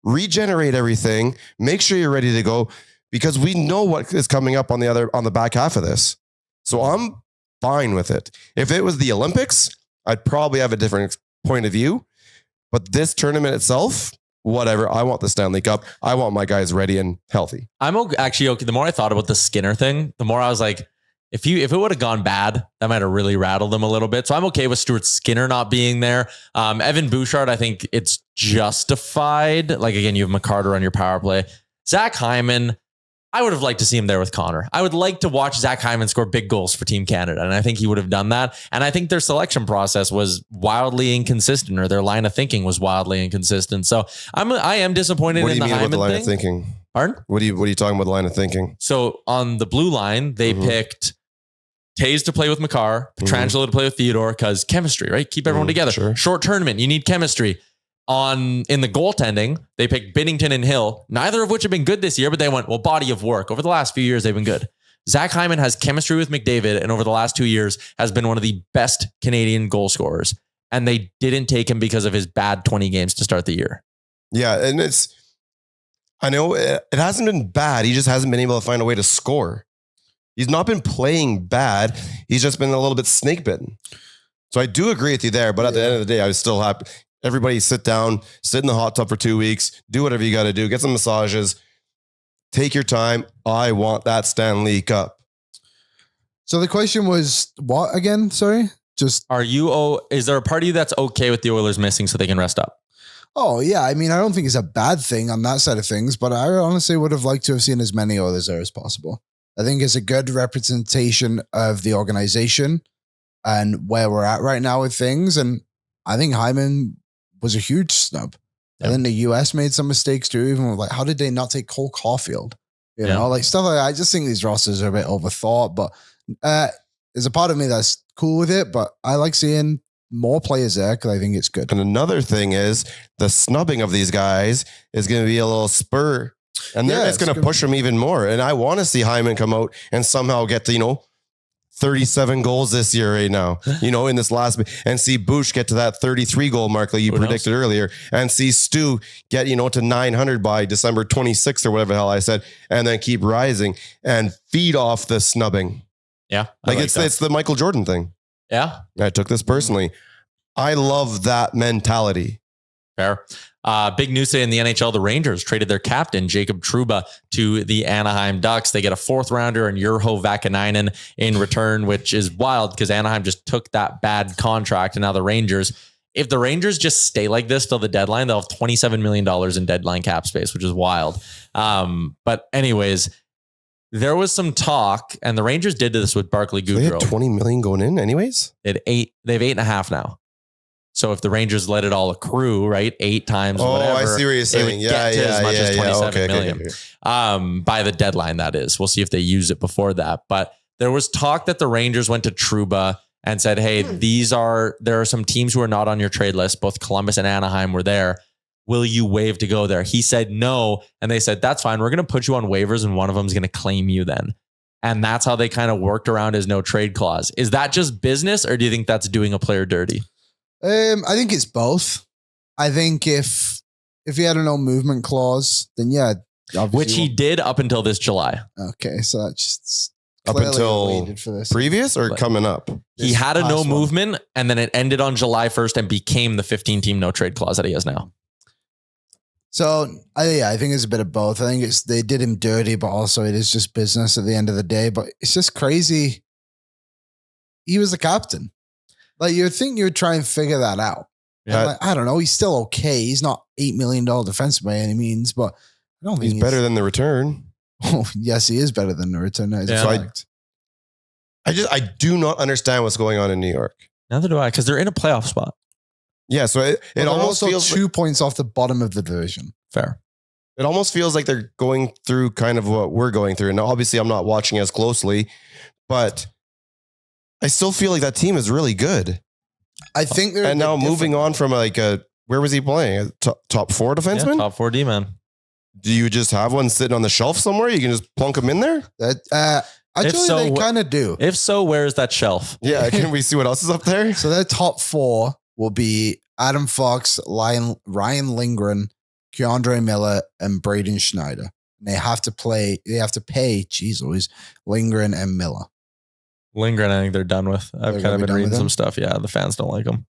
Regenerate everything. Make sure you're ready to go because we know what is coming up on the back half of this. So I'm fine with it. If it was the Olympics, I'd probably have a different point of view. But this tournament itself, whatever. I want the Stanley Cup. I want my guys ready and healthy. I'm actually okay. The more I thought about the Skinner thing, the more I was like, if it would have gone bad, that might have really rattled them a little bit. So I'm okay with Stuart Skinner not being there. Evan Bouchard, I think it's justified. Like, again, you have McCarter on your power play. Zach Hyman, I would have liked to see him there with Connor. I would like to watch Zach Hyman score big goals for Team Canada. And I think he would have done that. And I think their selection process was wildly inconsistent, or their line of thinking was wildly inconsistent. So I am disappointed in the Hyman thing. What do you mean about the line of thinking? Pardon? What are you talking about the line of thinking? So on the blue line, they picked Taves to play with Makar, Pietrangelo to play with Theodore, because chemistry, right? Keep everyone together. Sure. Short tournament, you need chemistry. In the goaltending, they picked Binnington and Hill, neither of which have been good this year, but they went, well, body of work. Over the last few years, they've been good. Zach Hyman has chemistry with McDavid, and over the last 2 years has been one of the best Canadian goal scorers. And they didn't take him because of his bad 20 games to start the year. Yeah, and I know it hasn't been bad. He just hasn't been able to find a way to score. He's not been playing bad. He's just been a little bit snake bitten. So I do agree with you there. But at the end of the day, I was still happy. Everybody sit down, sit in the hot tub for 2 weeks, do whatever you got to do, get some massages, take your time. I want that Stanley Cup. So the question was what again? Sorry. Is there a party that's okay with the Oilers missing so they can rest up? Oh, yeah. I mean, I don't think it's a bad thing on that side of things, but I honestly would have liked to have seen as many Oilers there as possible. I think it's a good representation of the organization and where we're at right now with things. And I think Hyman was a huge snub. Yeah. I think the US made some mistakes too, even with how did they not take Cole Caulfield? You know, like stuff like that. I just think these rosters are a bit overthought, but there's a part of me that's cool with it, but I like seeing more players there because I think it's good. And another thing is the snubbing of these guys is going to be a little spur, and it's going to push them even more. And I want to see Hyman come out and somehow get to, 37 goals this year right now, in this last, and see Bush get to that 33 goal mark like you predicted earlier, and see Stu get, to 900 by December 26th or whatever the hell I said, and then keep rising and feed off the snubbing. Yeah. It's the Michael Jordan thing. Yeah. I took this personally. I love that mentality. Fair. Big news today in the NHL, the Rangers traded their captain, Jacob Trouba, to the Anaheim Ducks. They get a 4th rounder and Urho Vakanainen in return, which is wild because Anaheim just took that bad contract. And now the Rangers, if the Rangers just stay like this till the deadline, they'll have $27 million in deadline cap space, which is wild. But anyways, there was some talk, and the Rangers did this with Barclay Goodrow. They had 20 million going in anyways? They have 8.5 now. So if the Rangers let it all accrue, right, 8 times whatever. I see what you're saying. Get to as much as 27 million. Okay. By the deadline, that is. We'll see if they use it before that. But there was talk that the Rangers went to Trouba and said, hey, there are some teams who are not on your trade list. Both Columbus and Anaheim were there. Will you waive to go there? He said no. And they said, that's fine. We're going to put you on waivers and one of them is going to claim you then. And that's how they kind of worked around his no trade clause. Is that just business, or do you think that's doing a player dirty? I think it's both. I think if he had a no movement clause, then yeah, which he did up until this July. Okay, so that's just up until for this. Previous or coming up. He had a no movement, and then it ended on July 1st and became the 15-team no trade clause that he has now. So I think it's a bit of both. I think they did him dirty, but also it is just business at the end of the day. But it's just crazy. He was the captain. Like, you'd think you would try and figure that out. Yeah. I don't know. He's still okay. He's not $8 million defenseman by any means, but I don't think he's better than the return. Oh, yes, he is better than the return. That is a fact. I do not understand what's going on in New York. Neither do I, because they're in a playoff spot. Yeah, so it almost also feels 2 points off the bottom of the division. Fair. It almost feels like they're going through kind of what we're going through. And obviously I'm not watching as closely, but I still feel like that team is really good. I think they're and now moving on from where was he playing? A top 4 defenseman? Yeah, top 4 D man. Do you just have one sitting on the shelf somewhere? You can just plunk him in there? Actually, they kind of do. If so, where is that shelf? Yeah, can we see what else is up there? So their top 4 will be Adam Fox, Ryan Lindgren, Keandre Miller, and Braden Schneider. And they have to pay, Lindgren and Miller. Lindgren, I think they're done with. I've kind of been reading some stuff. Yeah, the fans don't like him.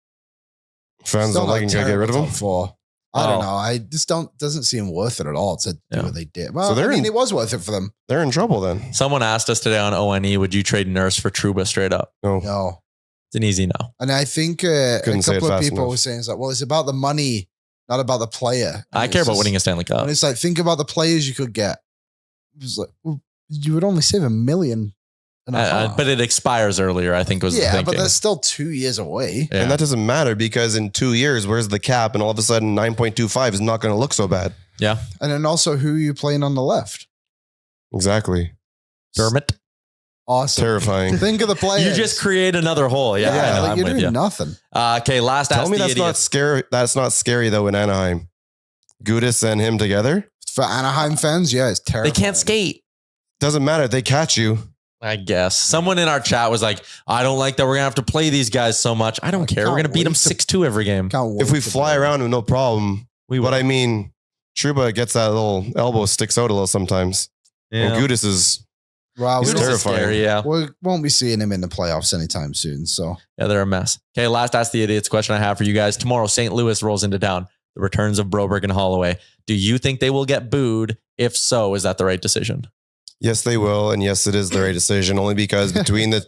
Fans don't like him. Can I get rid of him? I don't know. I just doesn't seem worth it at all to do what they did. Well, so it was worth it for them. They're in trouble then. Someone asked us today on ONE, would you trade Nurse for Trouba straight up? No. It's an easy no. And I think a couple of people were saying, it's about the money, not about the player. And I care about winning a Stanley Cup. And it's like, think about the players you could get. It was like, well, you would only save $1.5 million. But it expires earlier, I think was the thinking. But that's still 2 years away. Yeah. And that doesn't matter because in 2 years, where's the cap? And all of a sudden 9.25 is not going to look so bad. Yeah. And then also, who are you playing on the left? Exactly. Dermott. Awesome. Terrifying. Think of the players. You just create another hole. Yeah. You're doing nothing. Okay, last Tell me that's not scary. That's not scary though in Anaheim. Gudis and him together? For Anaheim fans, yeah, it's terrible. They can't skate. Doesn't matter. They catch you. I guess. Someone in our chat was like, I don't like that we're going to have to play these guys so much. I don't care. We're going to beat them 6-2 every game. If we fly around, no problem. But I mean, Trouba gets that little elbow sticks out a little sometimes. Yeah. And Gudis is terrifying. Scary, yeah. We won't be seeing him in the playoffs anytime soon. So yeah, they're a mess. Okay, last Ask the Idiots question I have for you guys. Tomorrow, St. Louis rolls into town. The returns of Broberg and Holloway. Do you think they will get booed? If so, is that the right decision? Yes, they will. And yes, it is the right decision. Only because between the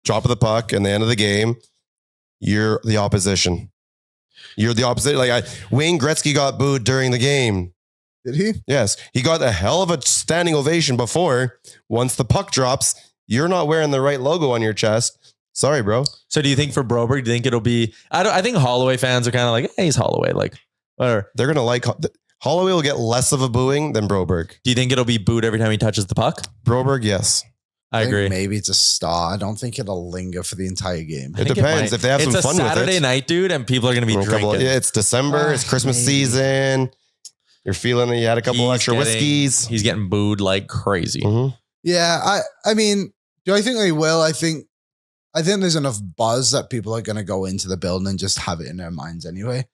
drop of the puck and the end of the game, you're the opposition. You're the opposite. Wayne Gretzky got booed during the game. Did he? Yes. He got a hell of a standing ovation before. Once the puck drops, you're not wearing the right logo on your chest. Sorry, bro. So do you think for Broberg, do you think it'll be... I think Holloway fans are kind of like, hey, he's Holloway. Like, whatever. They're going to like... Holloway will get less of a booing than Broberg. Do you think it'll be booed every time he touches the puck? Broberg, yes. I think agree. Maybe it's a start. I don't think it'll linger for the entire game. It depends if they have some fun with it. It's a Saturday night, dude, and people are going to be drinking. Yeah, it's December. It's Christmas season. You're feeling that you had a couple extra whiskeys. He's getting booed like crazy. Mm-hmm. Yeah, I mean, do I think they will? I think there's enough buzz that people are going to go into the building and just have it in their minds anyway.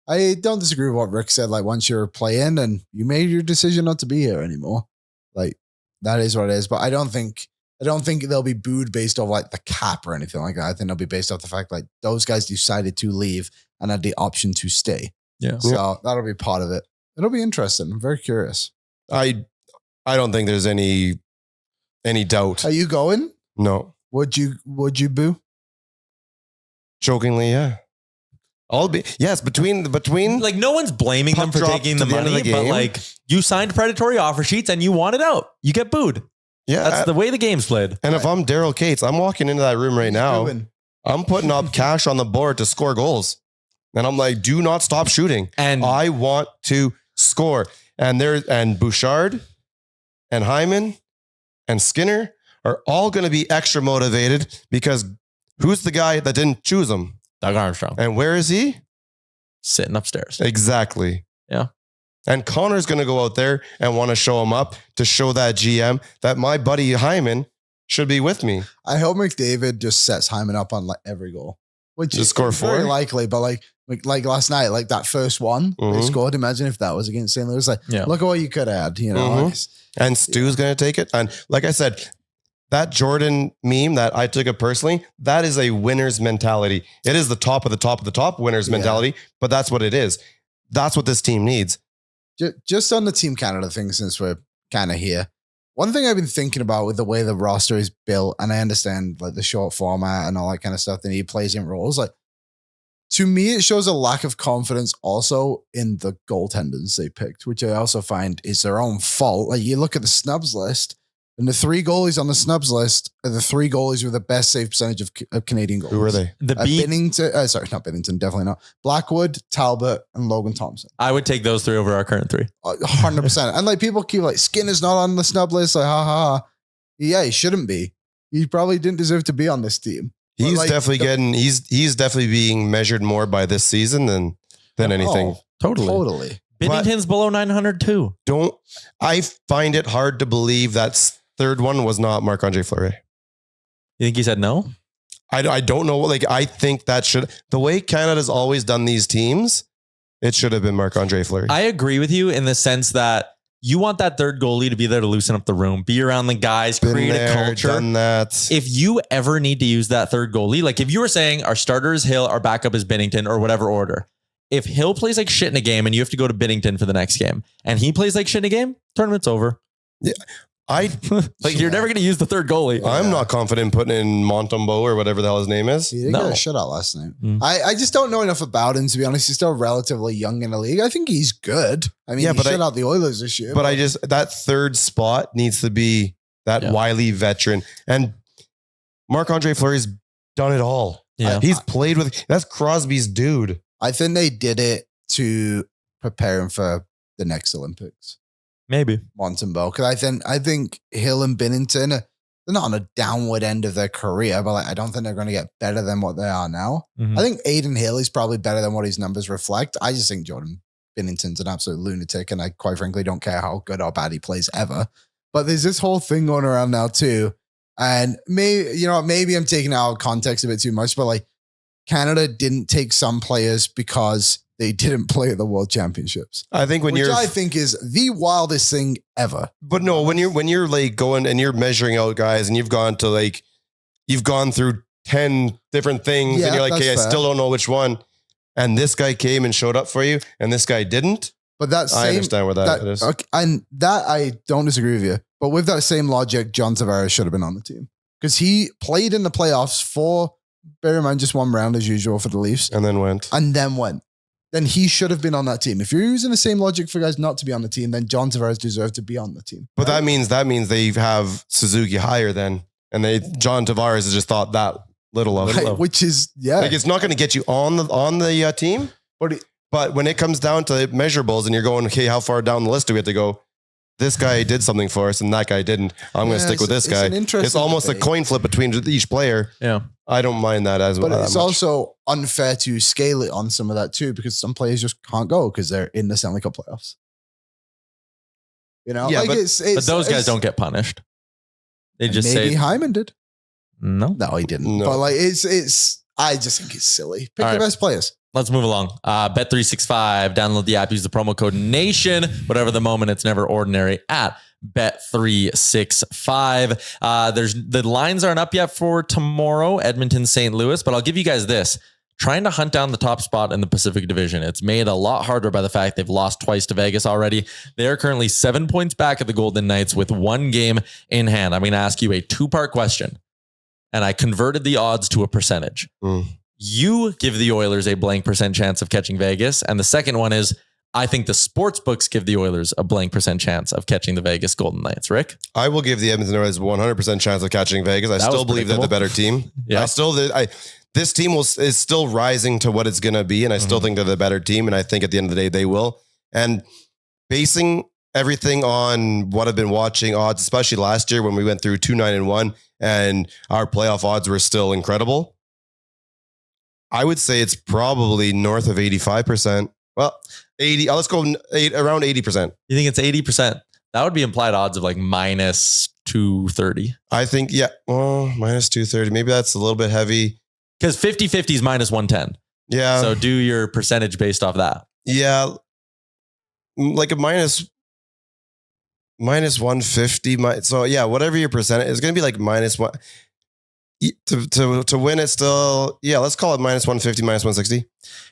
I don't disagree with what Rick said. Like, once you're playing and you made your decision not to be here anymore, like, that is what it is. But I don't think they'll be booed based off like the cap or anything like that. I think they'll be based off the fact like those guys decided to leave and had the option to stay. Yeah. So that'll be part of it. It'll be interesting. I'm very curious. I don't think there's any doubt. Are you going? No. Would you boo? Jokingly, yeah. Between like no one's blaming them for taking the money, but like you signed predatory offer sheets and you want it out. You get booed. Yeah. That's the way the game's played. And if I'm Daryl Cates, I'm walking into that room right now. I'm putting up cash on the board to score goals. And I'm like, do not stop shooting. And I want to score. And Bouchard and Hyman and Skinner are all going to be extra motivated because who's the guy that didn't choose them? Doug Armstrong. And where is he? Sitting upstairs. Exactly. Yeah. And Connor's going to go out there and want to show him up to show that GM that my buddy Hyman should be with me. I hope McDavid just sets Hyman up on like every goal, which just is score very 4. likely. But like last night, like that first one they scored. Imagine if that was against St. Louis. Like, look at what you could add. You know, and Stu's going to take it. And like I said, that Jordan meme that I took it personally, that is a winner's mentality. It is the top of the top of the top winner's mentality, but that's what it is. That's what this team needs. Just on the Team Canada thing, since we're kind of here, one thing I've been thinking about with the way the roster is built, and I understand like the short format and all that kind of stuff that he plays in roles, like to me, it shows a lack of confidence also in the goaltenders they picked, which I also find is their own fault. Like you look at the snubs list, and the 3 goalies on the snubs list are the 3 goalies with the best save percentage of Canadian goalies. Who are they? Binnington, sorry, not Binnington, definitely not. Blackwood, Talbot, and Logan Thompson. I would take those 3 over our current 3. 100%. And like people keep like, Skinner's not on the snub list. Like, ha ha. Yeah, he shouldn't be. He probably didn't deserve to be on this team. He's like, definitely he's definitely being measured more by this season than anything. Totally. Binnington's below 900 too. I find it hard to believe that third one was not Marc-Andre Fleury. You think he said no? I don't know. Like, I think that the way Canada's always done these teams, it should have been Marc-Andre Fleury. I agree with you in the sense that you want that third goalie to be there to loosen up the room, be around the guys, create a culture. Done that. If you ever need to use that third goalie, like if you were saying our starter is Hill, our backup is Binnington or whatever order, if Hill plays like shit in a game and you have to go to Binnington for the next game and he plays like shit in a game, tournament's over. Yeah. You're never going to use the third goalie. I'm not confident putting in Montembeau or whatever the hell his name is. He didn't get a shutout last night. I just don't know enough about him, to be honest. He's still relatively young in the league. I think he's good. I mean, he shut out the Oilers this year. But that third spot needs to be that wily veteran. And Marc-Andre Fleury's done it all. Yeah. He's played with, that's Crosby's dude. I think they did it to prepare him for the next Olympics. Maybe Montembeau, because I think Hill and Binnington, they're not on a downward end of their career, but like, I don't think they're going to get better than what they are now. I think Aiden Hill is probably better than what his numbers reflect. I just think Jordan Binnington's an absolute lunatic, and I quite frankly don't care how good or bad he plays ever. But there's this whole thing going around now too, and maybe I'm taking out of context a bit too much, but like Canada didn't take some players because they didn't play at the World Championships. I think which I think is the wildest thing ever. But no, when you're like going and you're measuring out guys and you've gone through 10 different things and you're like, hey, I still don't know which one. And this guy came and showed up for you and this guy didn't. But I understand where that is. Okay, and that I don't disagree with you. But with that same logic, John Tavares should have been on the team because he played in the playoffs for, bear in mind, just one round as usual for the Leafs. And then went. Then he should have been on that team. If you're using the same logic for guys not to be on the team, then John Tavares deserved to be on the team. But that means they have Suzuki higher then. And John Tavares has just thought that little of it. Which is, like it's not going to get you on the team. But when it comes down to measurables and you're going, okay, how far down the list do we have to go? This guy did something for us and that guy didn't. I'm going to stick with this guy. It's almost a coin flip between each player. Yeah. I don't mind that as well. But it's also unfair to scale it on some of that too, because some players just can't go because they're in the Stanley Cup playoffs. You know, Yeah, like But those guys don't get punished. They just maybe say Hyman did. no. No, he didn't. No. But like, I just think it's silly. Pick All the right. best players. Let's move along. Bet365. Download the app. Use the promo code NATION. Whatever the moment, it's never ordinary at Bet365. The lines aren't up yet for tomorrow, Edmonton, St. Louis, but I'll give you guys this. Trying to hunt down the top spot in the Pacific Division. It's made a lot harder by the fact they've lost twice to Vegas already. They are currently 7 points back of the Golden Knights with 1 game in hand. I'm going to ask you a 2-part question, and I converted the odds to a percentage. You give the Oilers a blank % chance of catching Vegas. And the second one is, I think the sports books give the Oilers a blank % chance of catching the Vegas Golden Knights. Rick? I will give the Edmonton Oilers 100% chance of catching Vegas. I still believe they're the better team. Yeah. This team is still rising to what it's going to be. And I still think they're the better team. And I think at the end of the day, they will. And basing everything on what I've been watching odds, especially last year when we went through 2-9-1 and our playoff odds were still incredible. I would say it's probably north of 85%. Well, 80. Let's go around 80%. You think it's 80%? That would be implied odds of like minus 230. I think, yeah. Well, minus 230. Maybe that's a little bit heavy. Because 50-50 is minus 110. Yeah. So do your percentage based off that. Yeah. Like a minus 150. So yeah, whatever your percentage is going to be like minus one. To win it still, yeah, let's call it minus 150, minus 160.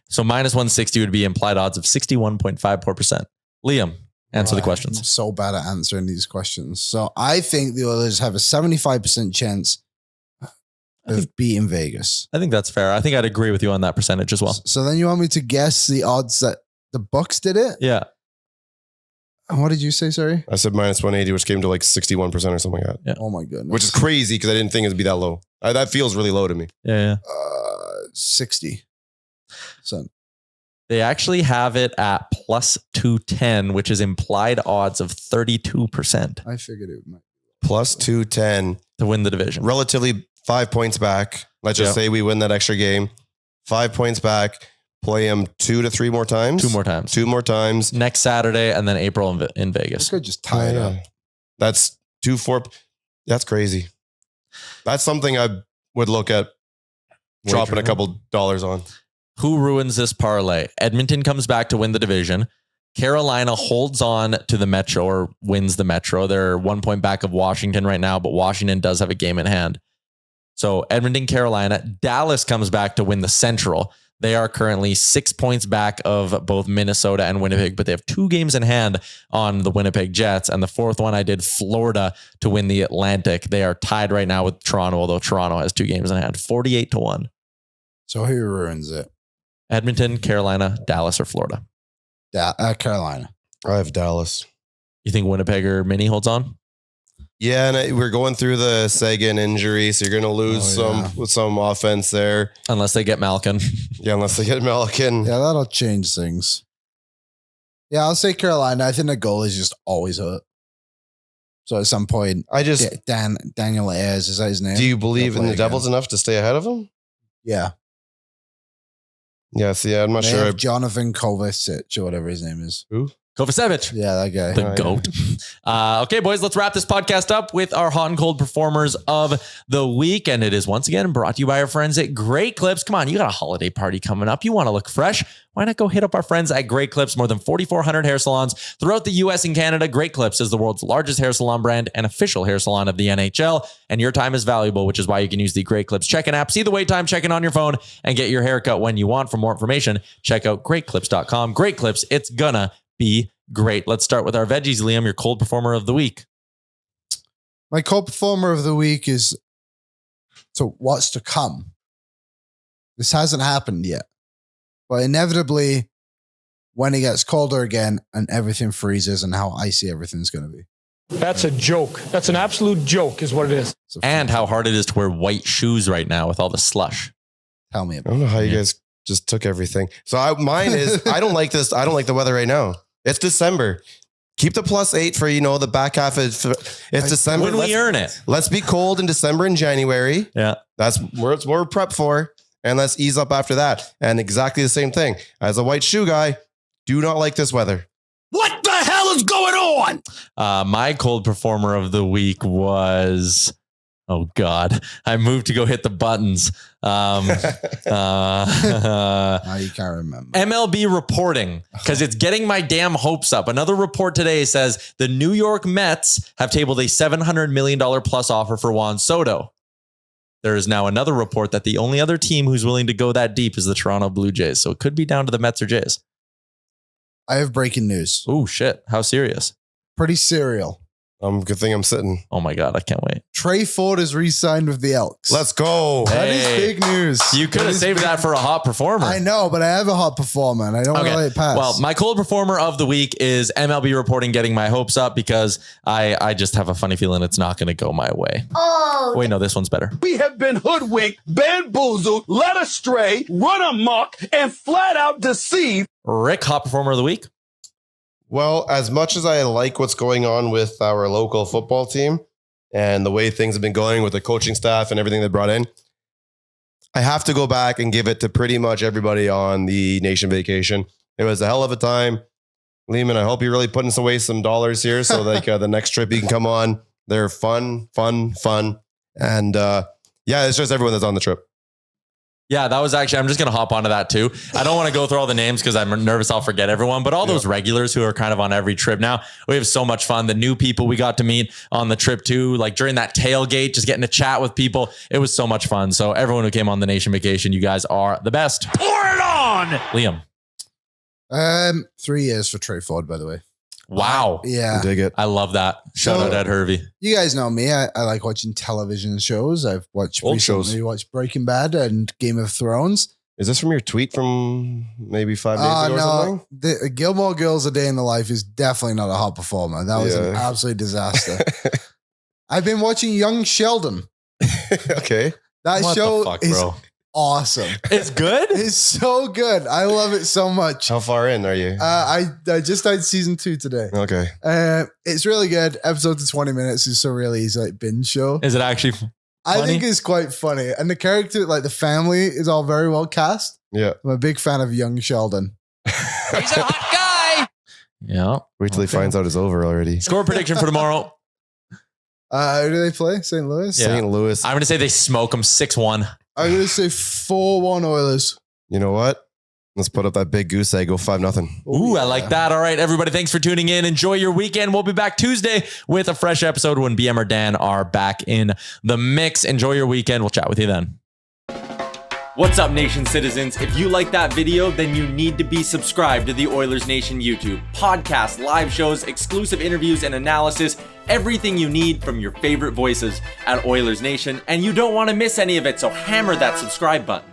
So minus 160 would be implied odds of 61.54%. Liam, answer the questions. I'm so bad at answering these questions. So I think the Oilers have a 75% chance of beating Vegas. I think that's fair. I think I'd agree with you on that percentage as well. So then you want me to guess the odds that the Bucks did it? Yeah. And what did you say, sorry? I said minus 180, which came to like 61% or something like that. Yeah. Oh my goodness. Which is crazy because I didn't think it'd be that low. That feels really low to me. Yeah. 60. So They actually have it at plus 210, which is implied odds of 32% I figured it might. Plus 210. to win the division. Relatively 5 points back. Let's just say we win that extra game. 5 points back. Play them 2 to 3 more times. 2 more times. 2 more times. Next Saturday and then April in This Vegas. could just tie it up. That's 2-4. That's crazy. That's something I would look at dropping a couple dollars on. Who ruins this parlay? Edmonton comes back to win the division. Carolina holds on to the Metro or wins the Metro. They're 1 point back of Washington right now, but Washington does have a game in hand. So Edmonton, Carolina. Dallas comes back to win the Central. They are currently 6 points back of both Minnesota and Winnipeg, but they have 2 games in hand on the Winnipeg Jets. And the fourth one, I did Florida to win the Atlantic. They are tied right now with Toronto, although Toronto has 2 games in hand, 48-1. So who ruins it? Edmonton, Carolina, Dallas, or Florida? Carolina. I have Dallas. You think Winnipeg or Mini holds on? Yeah, and we're going through the Sagan injury, so you're going to lose some offense there. Unless they get Malkin. Yeah, unless they get Malkin. Yeah, that'll change things. Yeah, I'll say Carolina. I think the goal is just always hurt. So at some point, Daniel Ayers, is that his name? Do you believe in the Devils enough to stay ahead of them? Yeah. Yeah, see, I'm not They sure. have Jonathan Kovacic or whatever his name is. Who? Kovacevic. Yeah, that guy. The GOAT. Okay, boys, let's wrap this podcast up with our hot and cold performers of the week. And it is once again brought to you by our friends at Great Clips. Come on, you got a holiday party coming up. You want to look fresh. Why not go hit up our friends at Great Clips? More than 4,400 hair salons throughout the US and Canada. Great Clips is the world's largest hair salon brand and official hair salon of the NHL. And your time is valuable, which is why you can use the Great Clips check-in app. See the wait time, check in on your phone, and get your haircut when you want. For more information, check out greatclips.com. Great Clips, it's gonna be great. Let's start with our veggies, Liam, your cold performer of the week. My cold performer of the week is to what's to come. This hasn't happened yet. But inevitably, when it gets colder again and everything freezes and how icy everything's going to be. That's a joke. That's an absolute joke is what it is. And how hard it is to wear white shoes right now with all the slush. Tell me I about don't know how you Yeah. guys just took everything. So mine is, I don't like this. I don't like the weather right now. It's December. Keep the +8 for, the back half. It's December. When we earn it. Let's be cold in December and January. Yeah. That's what we're prepped for. And let's ease up after that. And exactly the same thing. As a white shoe guy, do not like this weather. What the hell is going on? My cold performer of the week was... Oh God, I moved to go hit the buttons. Now you can't remember. MLB reporting, because it's getting my damn hopes up. Another report today says the New York Mets have tabled a $700 million plus offer for Juan Soto. There is now another report that the only other team who's willing to go that deep is the Toronto Blue Jays. So it could be down to the Mets or Jays. I have breaking news. Oh shit. How serious? Pretty serial. Good thing I'm sitting. Oh my God, I can't wait. Trey Ford is re-signed with the Elks. Let's go. That is big news. You could have saved that for a hot performer. I know, but I have a hot performer and I don't want to let it pass. Well, my cold performer of the week is MLB reporting getting my hopes up because I just have a funny feeling it's not going to go my way. Oh, Wait, no, this one's better. We have been hoodwinked, bamboozled, led astray, run amok, and flat out deceived. Rick, hot performer of the week. Well, as much as I like what's going on with our local football team and the way things have been going with the coaching staff and everything they brought in, I have to go back and give it to pretty much everybody on the nation vacation. It was a hell of a time. Lehman, I hope you're really putting away some dollars here so the next trip you can come on. They're fun. And it's just everyone that's on the trip. Yeah, that was actually, I'm just going to hop onto that too. I don't want to go through all the names because I'm nervous I'll forget everyone, but all those regulars who are kind of on every trip now, we have so much fun. The new people we got to meet on the trip too, like during that tailgate, just getting to chat with people. It was so much fun. So everyone who came on the nation vacation, you guys are the best. Pour it on! Liam. 3 years for Trey Ford, by the way. Wow. Yeah. Dig it. I love that. Shout out Ed Hervey. You guys know me. I like watching television shows. I've watched watched Breaking Bad and Game of Thrones. Is this from your tweet from maybe 5 days ago or something? The Gilmore Girls A Day in the Life is definitely not a hot performer. That was an absolute disaster. I've been watching Young Sheldon. Okay. That What show the fuck, is bro? awesome. It's good? It's so good. I love it so much. How far in are you? I just started season 2 today. Okay. It's really good. Episodes of 20 minutes is so really easy, like binge show. Is it actually I funny? think it's quite funny. And the character, like the family, is all very well cast. Yeah. I'm a big fan of Young Sheldon. He's a hot guy! Yeah. Wait till he finds out it's over already. Score prediction for tomorrow. Who do they play? St. Louis? Yeah. St. Louis. I'm going to say they smoke them 6-1. I'm going to say 4-1 Oilers. You know what? Let's put up that big goose egg. Go 5-0. Ooh, I like that. All right, everybody, thanks for tuning in. Enjoy your weekend. We'll be back Tuesday with a fresh episode when BM or Dan are back in the mix. Enjoy your weekend. We'll chat with you then. What's up, Nation citizens? If you like that video, then you need to be subscribed to the Oilers Nation YouTube. Podcasts, live shows, exclusive interviews, and analysis. Everything you need from your favorite voices at Oilers Nation. And you don't want to miss any of it, so hammer that subscribe button.